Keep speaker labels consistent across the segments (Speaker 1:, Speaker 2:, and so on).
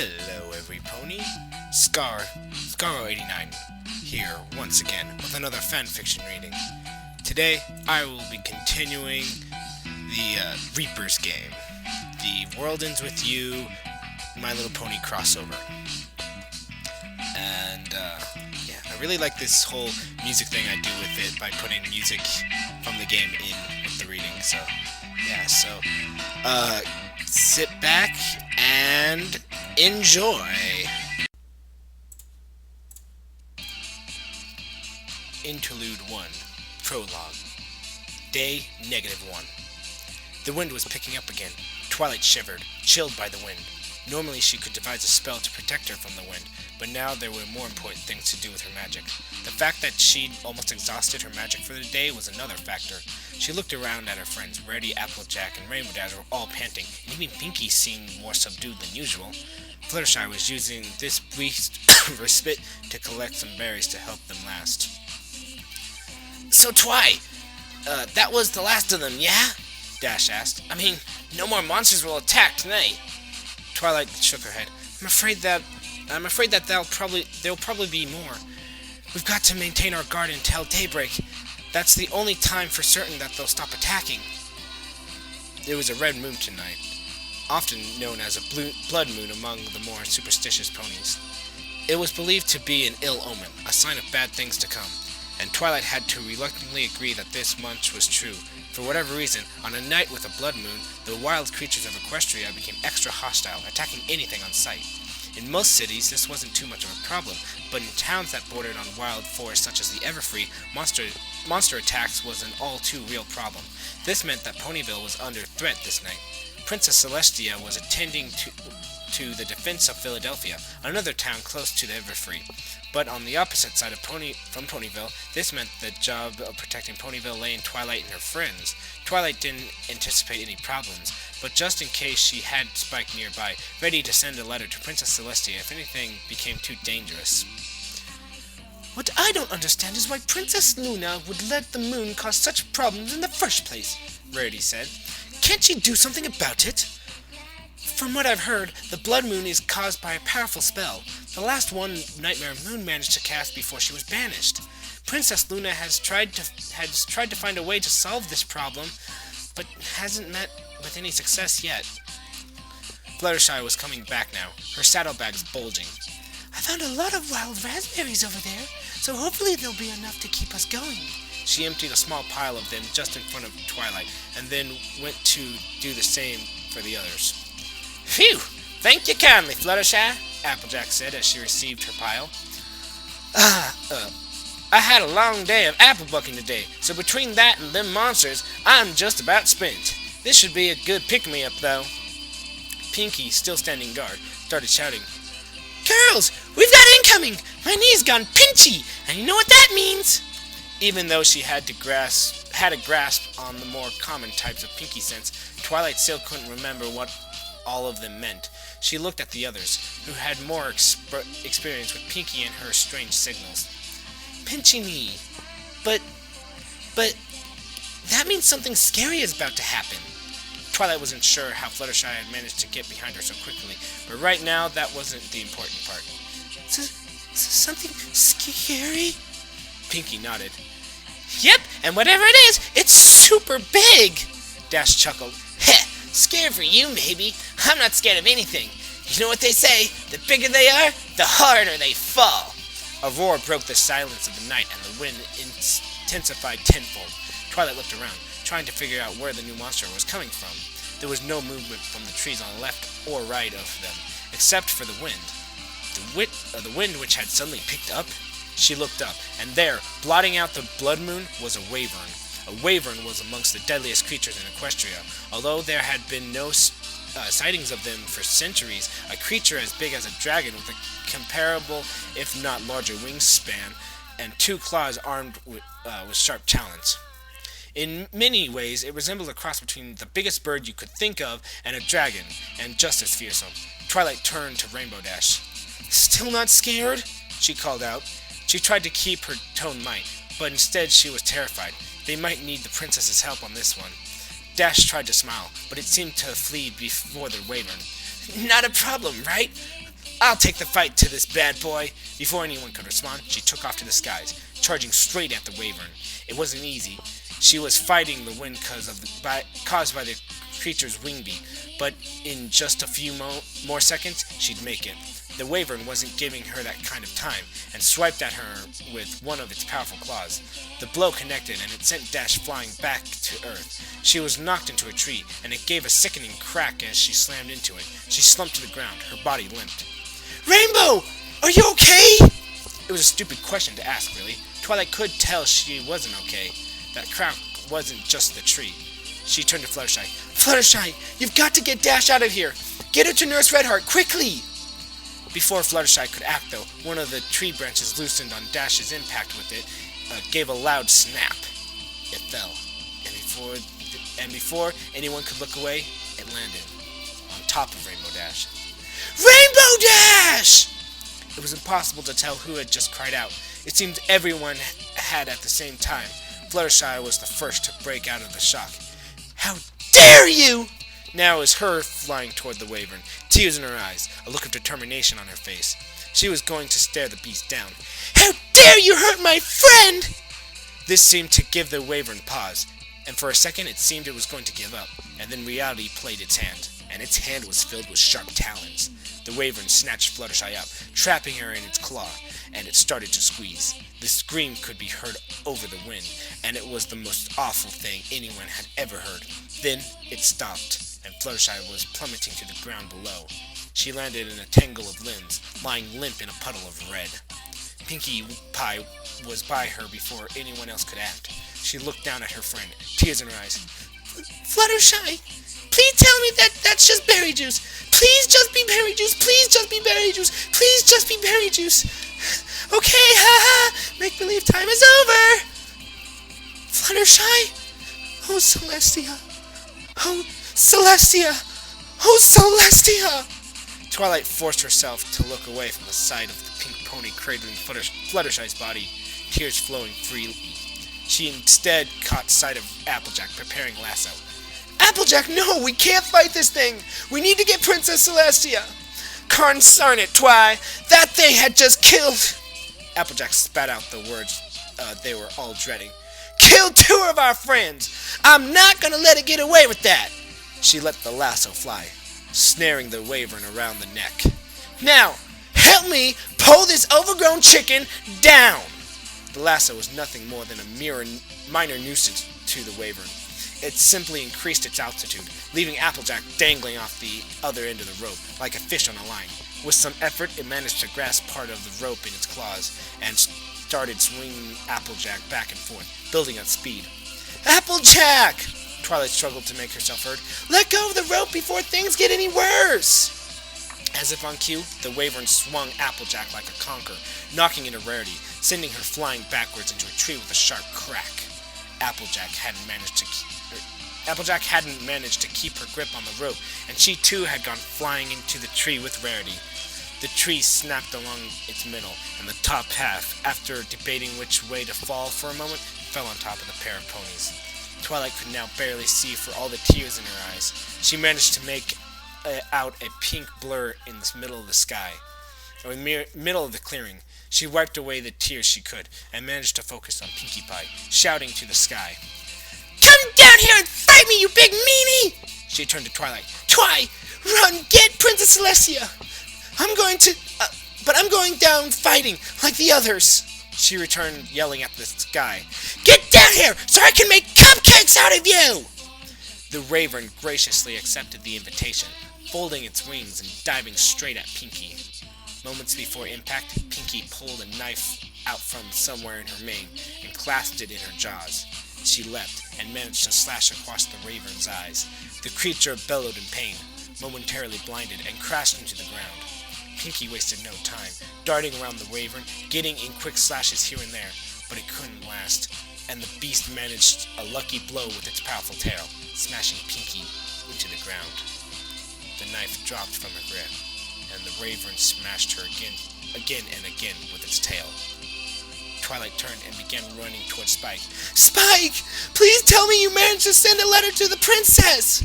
Speaker 1: Hello, every pony. Scar89 here once again with another fanfiction reading. Today, I will be continuing the Reaper's game, the World Ends With You, My Little Pony crossover. And I really like this whole music thing I do with it by putting music from the game in with the reading. So sit back and enjoy. Interlude 1, Prologue. Day -1. The wind was picking up again. Twilight shivered, chilled by the wind. Normally she could devise a spell to protect her from the wind, but now there were more important things to do with her magic. The fact that she'd almost exhausted her magic for the day was another factor. She looked around at her friends. Reddy, Applejack, and Rainbow Dash were all panting, and even Pinkie seemed more subdued than usual. Fluttershy was using this brief respite to collect some berries to help them last. So Twi, that was the last of them, yeah? Dash asked. I mean, no more monsters will attack tonight. Twilight shook her head. I'm afraid that there'll probably be more. We've got to maintain our guard until daybreak. That's the only time for certain that they'll stop attacking. There was a red moon tonight, often known as a blood moon among the more superstitious ponies. It was believed to be an ill omen, a sign of bad things to come, and Twilight had to reluctantly agree that this much was true. For whatever reason, on a night with a blood moon, the wild creatures of Equestria became extra hostile, attacking anything on sight. In most cities, this wasn't too much of a problem, but in towns that bordered on wild forests such as the Everfree, monster attacks was an all-too real problem. This meant that Ponyville was under threat this night. Princess Celestia was attending to the defense of Philadelphia, another town close to the Everfree. But on the opposite side of from Ponyville, this meant the job of protecting Ponyville lay in Twilight and her friends. Twilight didn't anticipate any problems, but just in case she had Spike nearby, ready to send a letter to Princess Celestia if anything became too dangerous. What I don't understand is why Princess Luna would let the moon cause such problems in the first place, Rarity said. Can't she do something about it? From what I've heard, the blood moon is caused by a powerful spell. The last one Nightmare Moon managed to cast before she was banished. Princess Luna has tried to find a way to solve this problem, but hasn't met with any success yet. Fluttershy was coming back now, her saddlebags bulging. I found a lot of wild raspberries over there, so hopefully there'll be enough to keep us going. She emptied a small pile of them just in front of Twilight, and then went to do the same for the others. Phew! Thank you kindly, Fluttershy, Applejack said as she received her pile. I had a long day of apple bucking today, so between that and them monsters, I'm just about spent. This should be a good pick-me-up, though. Pinkie, still standing guard, started shouting. Girls, we've got incoming! My knee's gone pinchy, and you know what that means? Even though she had a grasp on the more common types of Pinkie sense, Twilight still couldn't remember what all of them meant. She looked at the others, who had more experience with Pinkie and her strange signals. Pinchy knee. But that means something scary is about to happen. Twilight wasn't sure how Fluttershy had managed to get behind her so quickly, but right now that wasn't the important part. Something scary? Pinkie nodded. Yep, and whatever it is, it's super big! Dash chuckled. Heh, scared for you, maybe. I'm not scared of anything. You know what they say? The bigger they are, the harder they fall. A roar broke the silence of the night, and the wind intensified tenfold. Twilight looked around, trying to figure out where the new monster was coming from. There was no movement from the trees on the left or right of them, except for the wind. The wind which had suddenly picked up. She looked up, and there, blotting out the blood moon, was a wyvern. A wyvern was amongst the deadliest creatures in Equestria. Although there had been no sightings of them for centuries, a creature as big as a dragon with a comparable, if not larger, wingspan, and 2 claws armed with sharp talons. In many ways, it resembled a cross between the biggest bird you could think of and a dragon, and just as fearsome. Twilight turned to Rainbow Dash. Still not scared? She called out. She tried to keep her tone light, but instead she was terrified. They might need the princess's help on this one. Dash tried to smile, but it seemed to flee before the wyvern. Not a problem, right? I'll take the fight to this bad boy. Before anyone could respond, she took off to the skies, charging straight at the Wyvern. It wasn't easy. She was fighting the wind caused by the creature's wing beat, but in just a few more seconds, she'd make it. The Wyvern wasn't giving her that kind of time, and swiped at her with one of its powerful claws. The blow connected, and it sent Dash flying back to Earth. She was knocked into a tree, and it gave a sickening crack as she slammed into it. She slumped to the ground, her body limped. Rainbow! Are you okay? It was a stupid question to ask, really. Twilight could tell she wasn't okay. That crack wasn't just the tree. She turned to Fluttershy. Fluttershy, you've got to get Dash out of here! Get her to Nurse Redheart, quickly! Before Fluttershy could act, though, one of the tree branches loosened on Dash's impact with it, gave a loud snap. It fell, and before anyone could look away, it landed on top of Rainbow Dash. Rainbow Dash! It was impossible to tell who had just cried out. It seemed everyone had at the same time. Fluttershy was the first to break out of the shock. How dare you! Now it was her flying toward the Wyvern, tears in her eyes, a look of determination on her face. She was going to stare the beast down. How dare you hurt my friend! This seemed to give the Wyvern pause, and for a second it seemed it was going to give up, and then reality played its hand, and its hand was filled with sharp talons. The Wyvern snatched Fluttershy up, trapping her in its claw, and it started to squeeze. The scream could be heard over the wind, and it was the most awful thing anyone had ever heard. Then it stopped, and Fluttershy was plummeting to the ground below. She landed in a tangle of limbs, lying limp in a puddle of red. Pinkie Pie was by her before anyone else could act. She looked down at her friend, tears in her eyes. Fluttershy, please tell me that's just berry juice. Please just be berry juice. Please just be berry juice. Please just be berry juice. Okay, haha. Make-believe time is over. Fluttershy. Oh, Celestia. Oh, Celestia. Oh, Celestia. Twilight forced herself to look away from the sight of the pink pony cradling Fluttershy's body, tears flowing freely. She instead caught sight of Applejack preparing lasso. Applejack, no, we can't fight this thing. We need to get Princess Celestia. Consarn it, Twi. That thing had just killed. Applejack spat out the words they were all dreading. Killed 2 of our friends. I'm not going to let it get away with that. She let the lasso fly, snaring the Wyvern around the neck. Now, help me pull this overgrown chicken down. The lasso was nothing more than a minor nuisance to the Wyvern. It simply increased its altitude, leaving Applejack dangling off the other end of the rope, like a fish on a line. With some effort, it managed to grasp part of the rope in its claws, and started swinging Applejack back and forth, building up speed. Applejack! Twilight struggled to make herself heard. Let go of the rope before things get any worse! As if on cue, the Wyvern swung Applejack like a conker, knocking into Rarity, sending her flying backwards into a tree with a sharp crack. Applejack hadn't managed to keep her grip on the rope, and she too had gone flying into the tree with Rarity. The tree snapped along its middle, and the top half, after debating which way to fall for a moment, fell on top of the pair of ponies. Twilight could now barely see for all the tears in her eyes. She managed to make out a pink blur in the middle of the sky, or in the middle of the clearing. She wiped away the tears she could, and managed to focus on Pinkie Pie, shouting to the sky. Come down here and fight me, you big meanie! She turned to Twilight. Twi, run, get Princess Celestia! I'm going down fighting, like the others. She returned, yelling at the sky. Get down here, so I can make cupcakes out of you! The Wyvern graciously accepted the invitation, folding its wings and diving straight at Pinkie. Moments before impact, Pinkie pulled a knife out from somewhere in her mane and clasped it in her jaws. She leapt and managed to slash across the Wyvern's eyes. The creature bellowed in pain, momentarily blinded, and crashed into the ground. Pinkie wasted no time, darting around the Wyvern, getting in quick slashes here and there, but it couldn't last, and the beast managed a lucky blow with its powerful tail, smashing Pinkie into the ground. The knife dropped from her grip, and the Wyvern smashed her again and again with its tail. Twilight turned and began running towards Spike. Spike! Please tell me you managed to send a letter to the princess!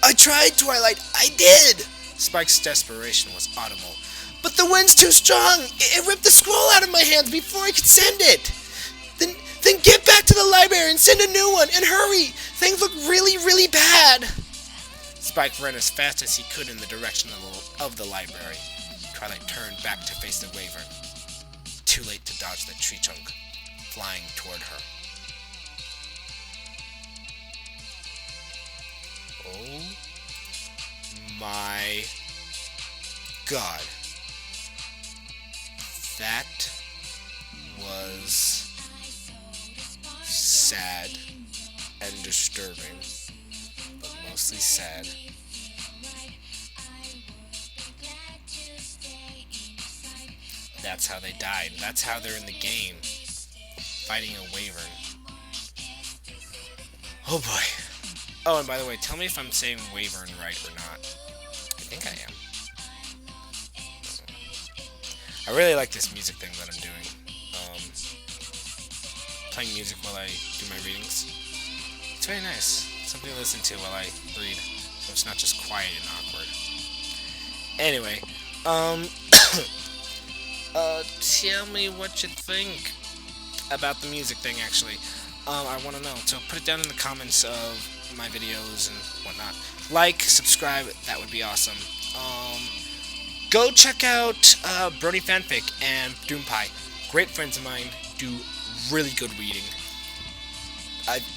Speaker 1: I tried, Twilight. I did! Spike's desperation was audible. But the wind's too strong. It ripped the scroll out of my hands before I could send it. Then get back to the library and send a new one, and hurry! Things look really, really bad. Spike ran as fast as he could in the direction of the library. Twilight turned back to face the Wyvern. Too late to dodge the tree trunk flying toward her. Oh my God. That was sad and disturbing, but mostly sad. That's how they died. That's how they're in the game, fighting a Wyvern. Oh boy. Oh, and by the way, tell me if I'm saying Wyvern right or not. I think I am. I really like this music thing that I'm doing. Playing music while I do my readings. It's very nice. Something to listen to while I read, so it's not just quiet and awkward. Anyway, tell me what you think about the music thing, actually. I want to know, so put it down in the comments of my videos and whatnot. Like, subscribe, that would be awesome. Go check out Brony Fanfic and Doompie. Great friends of mine, do really good reading.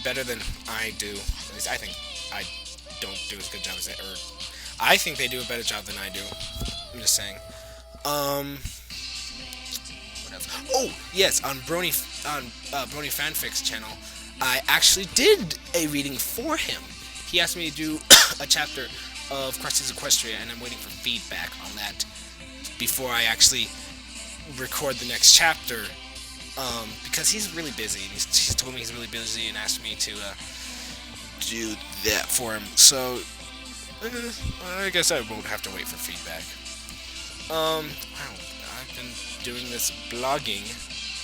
Speaker 1: Better than I do. At least I think I don't do as good a job as they, or I think they do a better job than I do. I'm just saying. What else? Oh, yes, on Brony Fanfic's channel, I actually did a reading for him. He asked me to do a chapter of Crusty's Equestria, and I'm waiting for feedback on that before I actually record the next chapter. Because he's really busy. He's told me he's really busy and asked me to do that for him. So I guess I won't have to wait for feedback. Wow, I've been doing this blogging.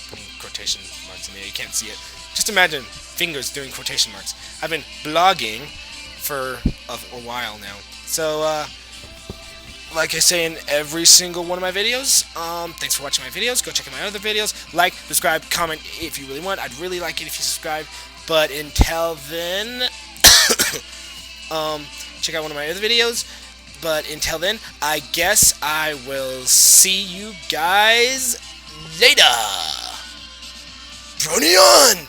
Speaker 1: Putting quotation marks in there. You can't see it. Just imagine fingers doing quotation marks. I've been blogging for a while now. So like I say in every single one of my videos, thanks for watching my videos. Go check out my other videos. Like, subscribe, comment if you really want. I'd really like it if you subscribe. But until then, check out one of my other videos. But until then, I guess I will see you guys later. Brony on!